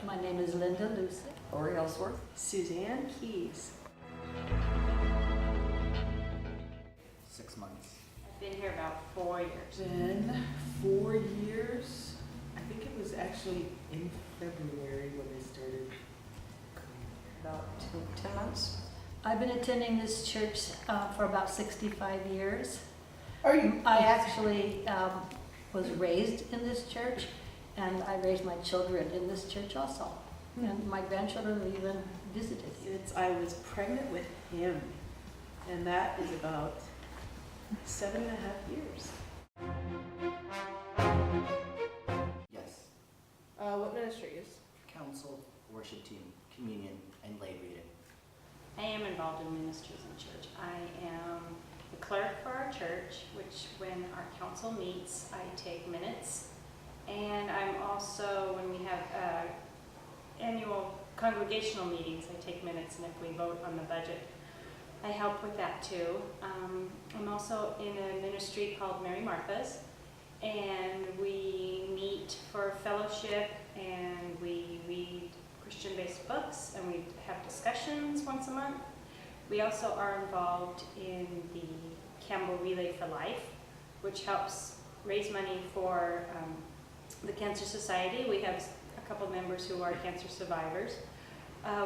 My name is Linda Lucy. Lori Ellsworth. Suzanne Keys. 6 months. I've been here about 4 years. Then 4 years. I think it was actually in February when they started. About 10 months. I've been attending this church for about 65 years. Are you? I actually was raised in this church, and I raised my children in this church also. And my grandchildren have even visited here. I was pregnant with him, and that is about 7.5 years. Yes. What ministry is? Council, worship team, communion, and lay reading. I am involved in ministries in church. I am the clerk for our church, which when our council meets, I take minutes. And I'm also, when we have annual congregational meetings, I take minutes, and if we vote on the budget, I help with that too. I'm also in a ministry called Mary Martha's, and we meet for fellowship, and we read Christian-based books, and we have discussions once a month. We also are involved in the Campbell Relay for Life, which helps raise money for the Cancer Society. We have a couple members who are cancer survivors.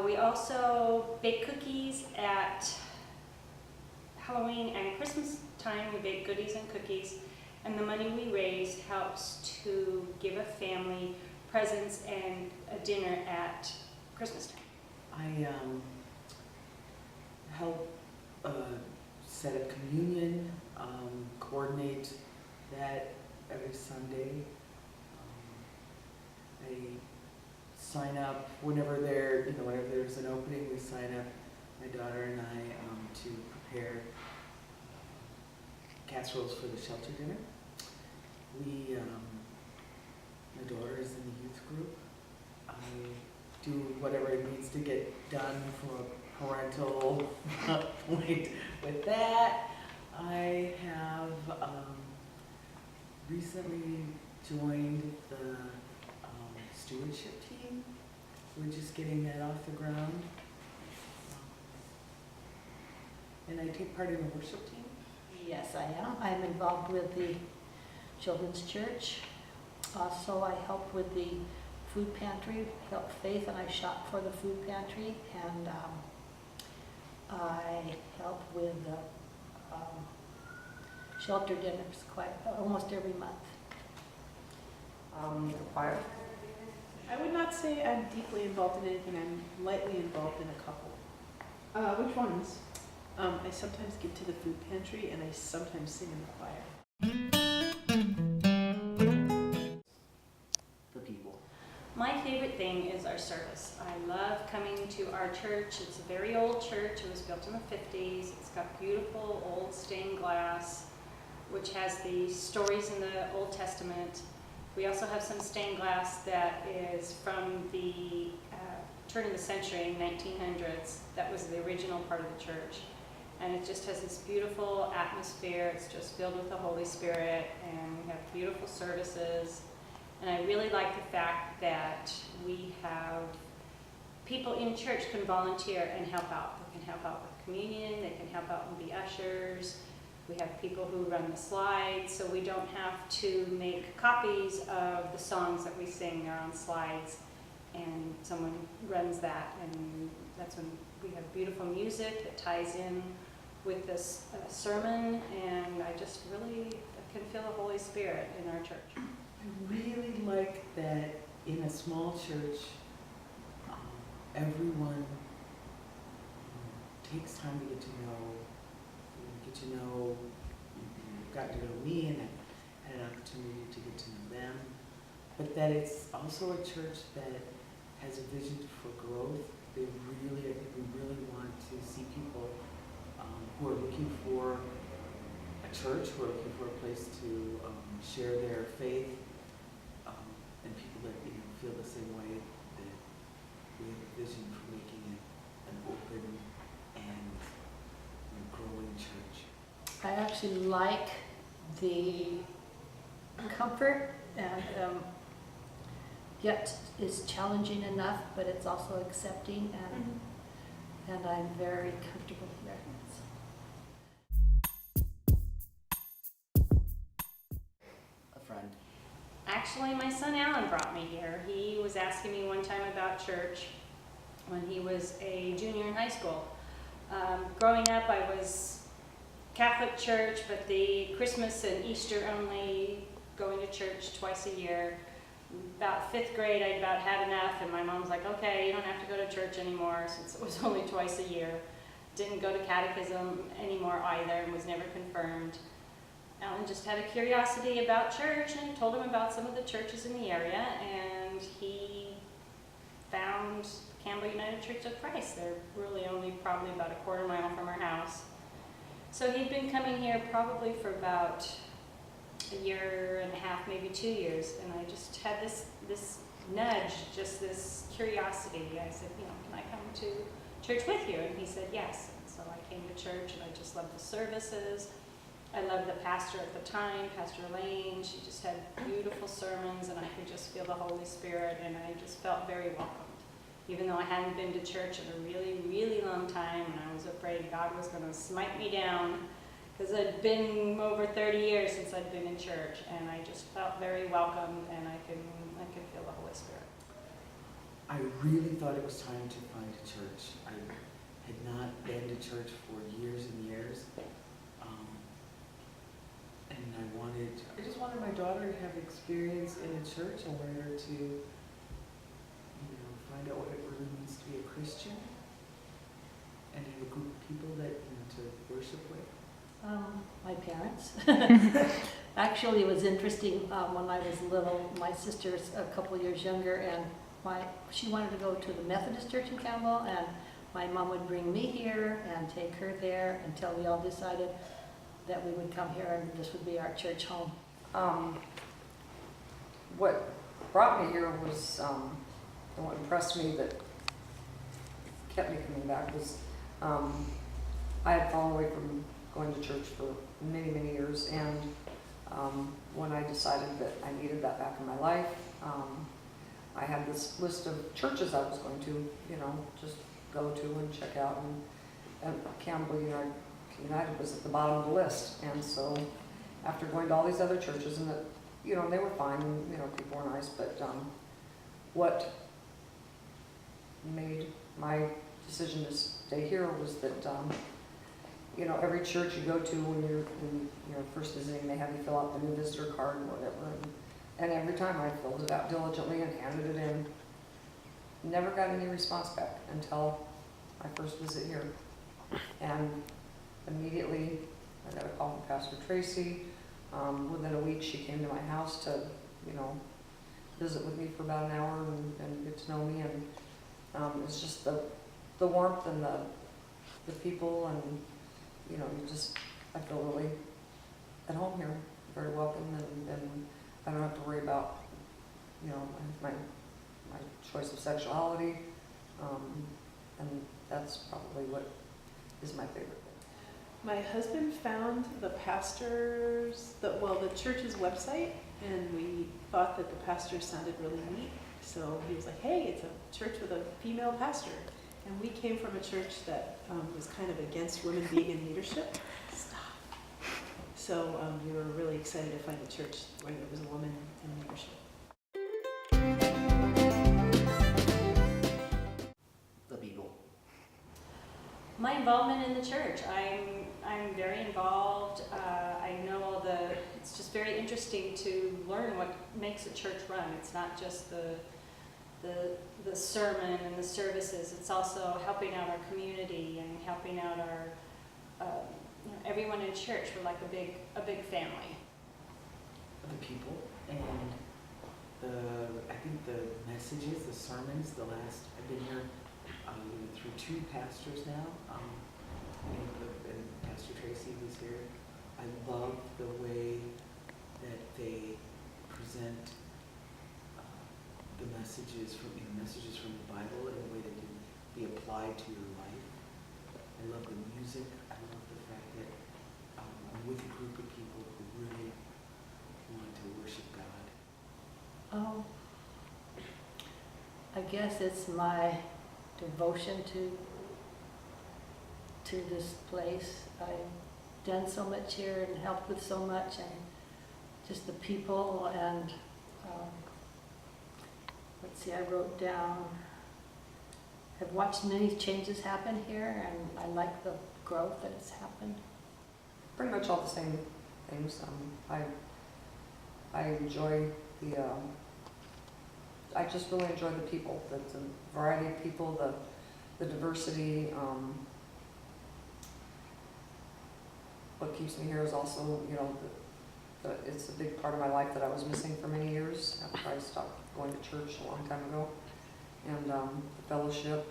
We also bake cookies at Halloween and Christmas time. We bake goodies and cookies, and the money we raise helps to give a family presents and a dinner at Christmas time. I help set up communion, coordinate that every Sunday. I sign up whenever whenever there's an opening. We sign up, my daughter and I, to prepare casseroles for the shelter dinner. My daughter is in the youth group. I do whatever it needs to get done from a parental point with that. I have recently joined the stewardship team. We're just getting that off the ground. And I take part in the worship team. Yes, I am. I'm involved with the Children's Church. Also, I help with the food pantry, help Faith, and I shop for the food pantry. And I help with the shelter dinners almost every month. The choir. I would not say I'm deeply involved in anything. I'm lightly involved in a couple. Which ones? I sometimes give to the food pantry, and I sometimes sing in the choir. The people. My favorite thing is our service. I love coming to our church. It's a very old church. It was built in the 50s. It's got beautiful old stained glass, which has the stories in the Old Testament. We also have some stained glass that is from the turn of the century, 1900s. That was the original part of the church. And it just has this beautiful atmosphere. It's just filled with the Holy Spirit, and we have beautiful services. And I really like the fact that we have people in church can volunteer and help out. They can help out with communion, they can help out and be ushers. We have people who run the slides, so we don't have to make copies of the songs that we sing. They're on slides, and someone runs that, and that's when we have beautiful music that ties in with this sermon, and I just really can feel the Holy Spirit in our church. I really like that in a small church, everyone takes time to get to know. You've got to know me, and I had an opportunity to get to know them. But that it's also a church that has a vision for growth. I think we really want to see people who are looking for a church, who are looking for a place to share their faith, and people that feel the same way, that we have a vision for making it an open and growing church. I actually like the comfort and yet is challenging enough, but it's also accepting, and I'm very comfortable here. A friend. Actually, my son Alan brought me here. He was asking me one time about church when he was a junior in high school. Growing up, I was Catholic church, but the Christmas and Easter only, going to church twice a year. About 5th grade, I about had enough, and my mom's like, okay, you don't have to go to church anymore, since it was only twice a year. Didn't go to catechism anymore either, and was never confirmed. Alan just had a curiosity about church, and I told him about some of the churches in the area, and he found Campbell United Church of Christ. They're really only probably about a quarter mile from our house. So he'd been coming here probably for about a year and a half, maybe 2 years, and I just had this nudge, just this curiosity. I said, you know, can I come to church with you? And he said yes. And so I came to church, and I just loved the services. I loved the pastor at the time, Pastor Lane. She just had beautiful sermons, and I could just feel the Holy Spirit, and I just felt very welcomed. Even though I hadn't been to church in a really, really long time, and I was afraid God was going to smite me down, because it'd been over 30 years since I'd been in church, and I just felt very welcomed, and I could feel the Holy Spirit. I really thought it was time to find a church. I had not been to church for years and years. And I just wanted my daughter to have experience in a church. I wanted her to, find out what it really means to be a Christian and have a group of people that, to worship with. My parents. Actually, it was interesting, when I was little, my sister's a couple years younger, and she wanted to go to the Methodist church in Campbell, and my mom would bring me here and take her there until we all decided that we would come here and this would be our church home. What brought me here was, and what impressed me that kept me coming back was, I had fallen away from going to church for many, many years, and when I decided that I needed that back in my life, I had this list of churches I was going to, just go to and check out, and Campbell United was at the bottom of the list. And so after going to all these other churches, and they were fine, and people were nice, but what made my decision to stay here was that every church you go to when you're first visiting, they have you fill out the new visitor card and whatever, and every time I filled it out diligently and handed it in, never got any response back until my first visit here. And immediately I got a call from Pastor Tracy. Within a week she came to my house to, visit with me for about an hour and get to know me. And it's just the warmth and the people, and I feel really at home here, very welcome, and I don't have to worry about, my choice of sexuality, and that's probably what is my favorite thing. My husband found the church's website, and we thought that the pastor sounded really neat. So he was like, hey, it's a church with a female pastor. And we came from a church that was kind of against women being in leadership. So we were really excited to find a church where there was a woman in leadership. The people. My involvement in the church, I'm very involved. I know it's just very interesting to learn what makes a church run. It's not just the sermon and the services. It's also helping out our community and helping out our everyone in church. We're like a big family. The people, and I think the messages, the sermons, I've been here through 2 pastors now, and Pastor Tracy was here. I love the way that they present the messages from the Bible in a way that can be applied to your life. I love the music. I love the fact that I'm with a group of people who really want to worship God. Oh, I guess it's my devotion to this place. I've done so much here and helped with so much, and just the people, and let's see, I wrote down, I've watched many changes happen here, and I like the growth that has happened. Pretty much all the same things. I enjoy the, I just really enjoy the people, the variety of people, the diversity. What keeps me here is also, you know, it's a big part of my life that I was missing for many years after I stopped going to church a long time ago. And the fellowship,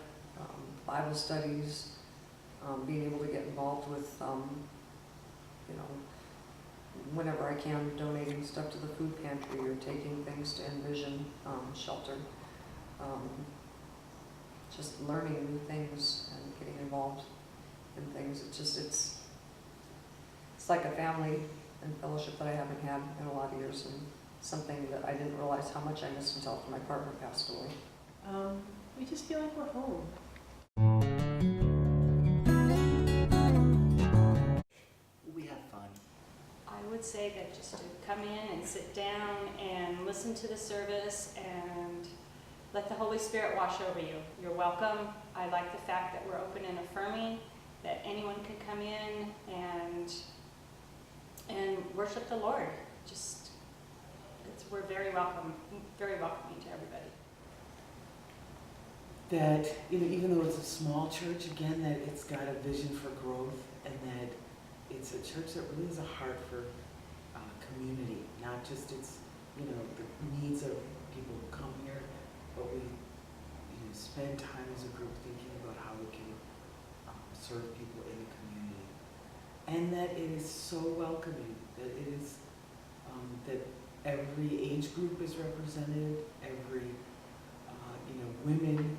Bible studies, being able to get involved with, you know, whenever I can, donating stuff to the food pantry or taking things to Envision shelter. Just learning new things and getting involved in things. It's like a family and fellowship that I haven't had in a lot of years, and something that I didn't realize how much I missed until my partner passed away. We just feel like we're home. We have fun. I would say that just to come in and sit down and listen to the service and let the Holy Spirit wash over you. You're welcome. I like the fact that we're open and affirming, that anyone can come in and worship the Lord. Just, we're very welcoming to everybody. That, you know, even though it's a small church, again, that it's got a vision for growth, and that it's a church that really has a heart for community, not just its, you know, the needs of people who come here, but we, you know, spend time as a group thinking about how we can serve people in the community. And that it is so welcoming, that it is, that every age group is represented, every, you know, women,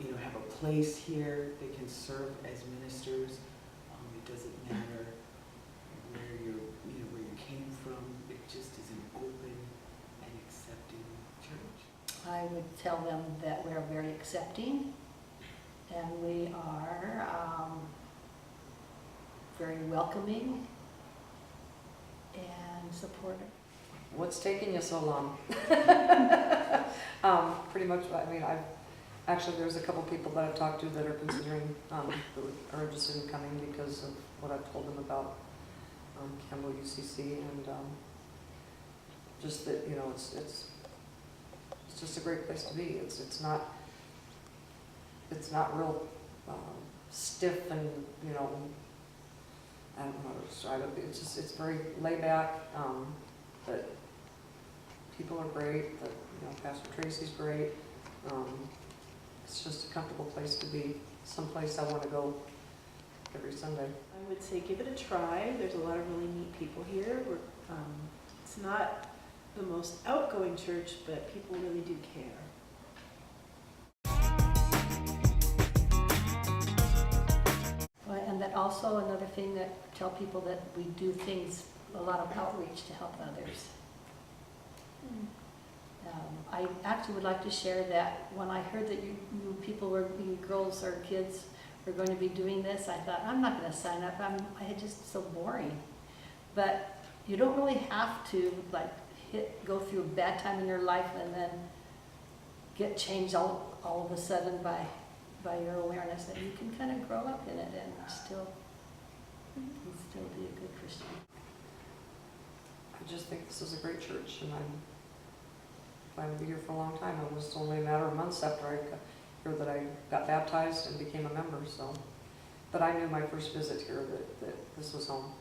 you know, have a place here. They can serve as ministers. It doesn't matter where where you came from. It just is an open and accepting church. I would tell them that we're very accepting, and we are very welcoming and supportive. What's taking you so long? Pretty much, I mean, actually, there's a couple people that I've talked to that are considering, who are interested in coming because of what I've told them about Campbell CUCC, and just that, you know, it's just a great place to be. It's not real stiff and, you know, I don't know how to describe it. It's very laid back. But people are great. That, you know, Pastor Tracy's great. It's just a comfortable place to be. Someplace I want to go every Sunday. I would say give it a try. There's a lot of really neat people here. It's not the most outgoing church, but people really do care. And that also another thing that tell people that we do things, a lot of outreach to help others. I actually would like to share that when I heard that you girls or kids were going to be doing this, I thought, I'm not going to sign up. I had just so boring. But you don't really have to go through a bad time in your life and then get changed all of a sudden by your awareness that you can kind of grow up in it and still be a good Christian. I just think this is a great church, and I'm planning to be here for a long time. It was only a matter of months after I got here that I got baptized and became a member. So, but I knew my first visit here that this was home.